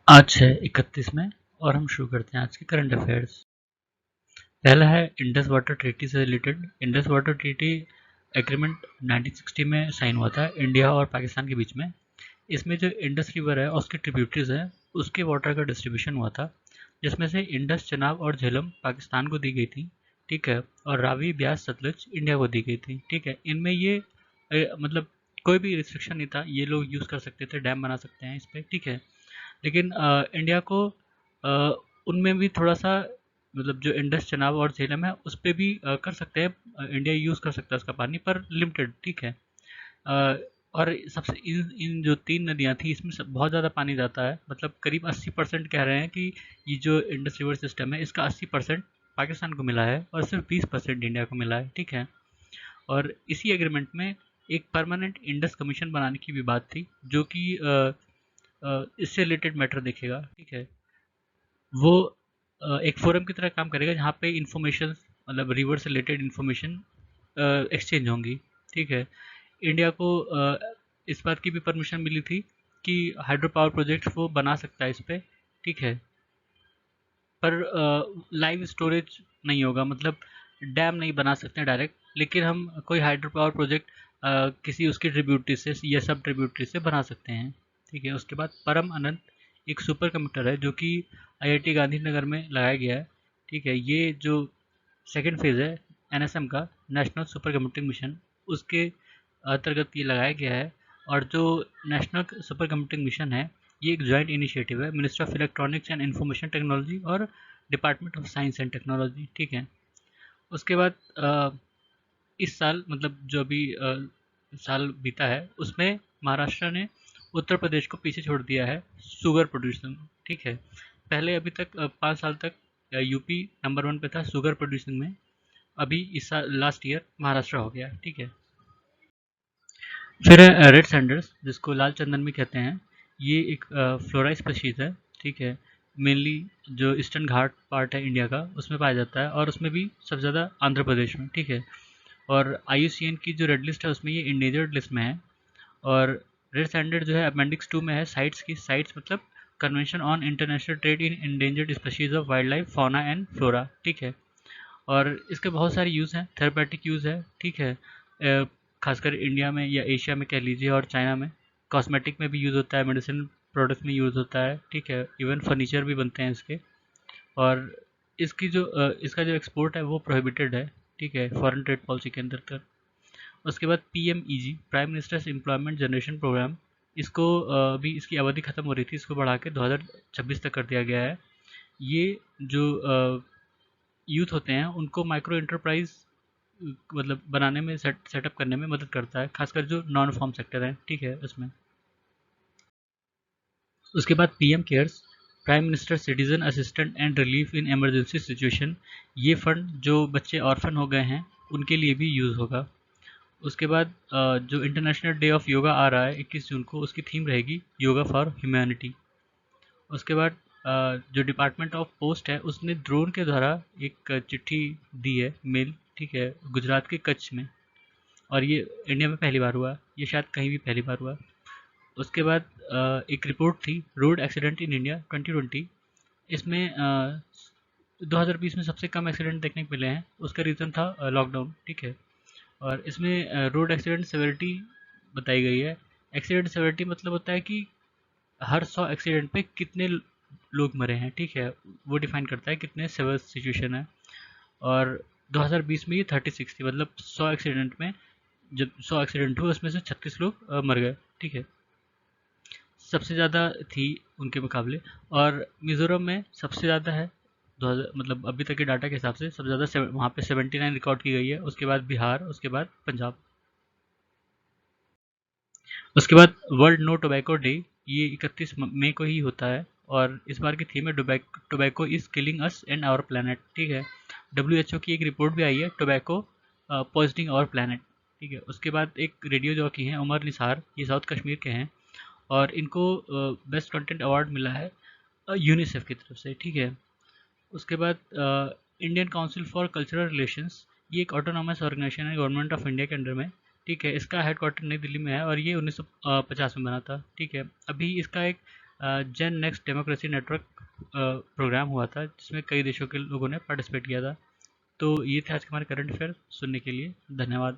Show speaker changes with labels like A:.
A: आज है 31 में और हम शुरू करते हैं आज के करंट अफेयर्स। पहला है इंडस वाटर ट्रीटी से related. Indus water treaty agreement 1960 में साइन हुआ था इंडिया और पाकिस्तान के बीच में। इसमें जो इंडस रिवर है और उसके ट्रिब्यूटरीज हैं उसके वाटर का डिस्ट्रीब्यूशन हुआ था, जिसमें से इंडस, चनाब और झेलम पाकिस्तान को दी गई थी, ठीक है, और रावी, ब्यास, सतलुज इंडिया को दी गई थी, ठीक है। इनमें ये मतलब कोई भी रिस्ट्रिक्शन नहीं था, ये लोग यूज़ कर सकते थे, डैम बना सकते हैं इस पर, ठीक है। लेकिन इंडिया को अ, उनमें भी थोड़ा सा मतलब जो इंडस, चनाब और झेलम है उस पर भी कर सकते हैं, इंडिया यूज़ कर सकता है उसका पानी, पर लिमिटेड, ठीक है। अ, और सबसे इन जो तीन नदियाँ थी इसमें बहुत ज़्यादा पानी जाता है, मतलब करीब 80% कह रहे हैं कि ये जो इंडस रिवर सिस्टम है इसका 80% पाकिस्तान को मिला है और सिर्फ 20% इंडिया को मिला है, ठीक है। और इसी एग्रीमेंट में एक परमानेंट इंडस कमीशन बनाने की भी बात थी, जो कि इससे रिलेटेड मैटर देखेगा, ठीक है। वो एक फोरम की तरह काम करेगा जहाँ पे इंफॉर्मेशन, मतलब रिवर से रिलेटेड इंफॉर्मेशन एक्सचेंज होंगी, ठीक है। इंडिया को इस बात की भी परमिशन मिली थी कि हाइड्रो पावर प्रोजेक्ट वो बना सकता है इस पे, ठीक है। पर लाइव स्टोरेज नहीं होगा, मतलब डैम नहीं बना सकते हैं डायरेक्ट, लेकिन हम कोई हाइड्रो पावर प्रोजेक्ट किसी उसकी ट्रिब्यूटरी से या सब ट्रिब्यूटरी से बना सकते हैं, ठीक है। उसके बाद परम अनंत एक सुपर कंप्यूटर है जो कि आईआईटी गांधीनगर में लगाया गया है, ठीक है। ये जो सेकेंड फेज़ है एनएसएम का, नेशनल सुपर कंप्यूटिंग मिशन, उसके अंतर्गत ये लगाया गया है। और जो नेशनल सुपर कंप्यूटिंग मिशन है ये एक जॉइंट इनिशिएटिव है ministry of electronics and information technology और department of science and technology, ठीक है। उसके बाद इस साल, मतलब जो अभी साल बीता है उसमें महाराष्ट्र ने उत्तर प्रदेश को पीछे छोड़ दिया है शुगर प्रोड्यूसन, ठीक है। पहले अभी तक 5 साल तक यूपी नंबर 1 पे था शुगर प्रोड्यूसिंग में, अभी इस साल लास्ट ईयर महाराष्ट्र हो गया, ठीक है। फिर है रेड सैंडर्स, जिसको लाल चंदन भी कहते हैं। ये एक फ्लोरा स्पीशीज है, ठीक है। मेनली जो ईस्टर्न घाट पार्ट है इंडिया का उसमें पाया जाता है और उसमें भी सबसे ज़्यादा आंध्र प्रदेश में, ठीक है। और IUCN की जो रेड लिस्ट है उसमें ये इंडेंजर्ड लिस्ट में है। और रेड सैंडर्ड जो है अपेंडिक्स 2 में है, साइट्स की, साइट्स मतलब convention on international trade in endangered species of wild life, fauna and flora, ठीक है। और इसके बहुत सारे यूज़ हैं, थेरेपेटिक यूज़ है, ठीक है। खासकर इंडिया में या एशिया में कह लीजिए और चाइना में कॉस्मेटिक में भी यूज़ होता है, मेडिसिन प्रोडक्ट में यूज़ होता है, ठीक है। इवन फर्नीचर भी बनते हैं इसके। और इसका जो एक्सपोर्ट है वो प्रोहिबिटेड है, ठीक है, फॉरेन ट्रेड पॉलिसी के अंदर। उसके बाद PMEG, prime minister's employment generation programme, इसको अभी इसकी अवधि खत्म हो रही थी, इसको बढ़ा के 2026 तक कर दिया गया है। ये जो यूथ होते हैं उनको माइक्रो एंटरप्राइज मतलब बनाने में, सेटअप करने में मदद करता है, खासकर जो नॉन फॉर्म सेक्टर है, ठीक है, उसमें। उसके बाद PM cares, prime minister citizen assistant and relief in emergency situation, ये फंड जो बच्चे ऑर्फन हो गए हैं उनके लिए भी यूज़ होगा। उसके बाद जो इंटरनेशनल डे ऑफ योगा आ रहा है 21 जून को, उसकी थीम रहेगी योगा फॉर ह्यूमैनिटी। उसके बाद जो डिपार्टमेंट ऑफ पोस्ट है उसने ड्रोन के द्वारा एक चिट्ठी दी है, मेल, ठीक है, गुजरात के कच्छ में। और ये इंडिया में पहली बार हुआ, ये शायद कहीं भी पहली बार हुआ। उसके बाद एक रिपोर्ट थी रोड एक्सीडेंट इन इंडिया 2020, इसमें 2020 में सबसे कम एक्सीडेंट देखने को मिले हैं, उसका रीज़न था लॉकडाउन, ठीक है। और इसमें रोड एक्सीडेंट सेवेरिटी बताई गई है। एक्सीडेंट सेवेरिटी मतलब होता है कि हर 100 एक्सीडेंट पे कितने लोग मरे हैं, ठीक है, वो डिफाइन करता है कितने सिवियर सिचुएशन है। और 2020 में ये 36 थी, मतलब 100 एक्सीडेंट में, जब 100 एक्सीडेंट हुए उसमें से 36 लोग मर गए, ठीक है, सबसे ज़्यादा थी उनके मुकाबले। और मिज़ोरम में सबसे ज़्यादा है, 2000 मतलब अभी तक के डाटा के हिसाब से सबसे ज़्यादा वहाँ पे 79 रिकॉर्ड की गई है। उसके बाद बिहार, उसके बाद पंजाब। उसके बाद वर्ल्ड नो टोबैको डे, ये 31 मई को ही होता है। और इस बार की थीम है tobacco is killing us and our planet, ठीक है। WHO की एक रिपोर्ट भी आई है, टोबैको पॉइजनिंग आवर प्लानट, ठीक है। उसके बाद एक रेडियो जॉकी हैं उमर निसार, ये साउथ कश्मीर के हैं, और इनको बेस्ट कंटेंट अवार्ड मिला है यूनिसेफ की तरफ से, ठीक है। उसके बाद Indian council for cultural relations, ये एक ऑटोनॉमस ऑर्गेनाइजेशन है गवर्नमेंट ऑफ इंडिया के अंडर में, ठीक है। इसका हेडक्वार्टर नई दिल्ली में है और ये 1950 में बना था, ठीक है। अभी इसका एक gen next democracy network programme हुआ था जिसमें कई देशों के लोगों ने पार्टिसिपेट किया था। तो ये थे आज के हमारे करंट अफेयर। सुनने के लिए धन्यवाद।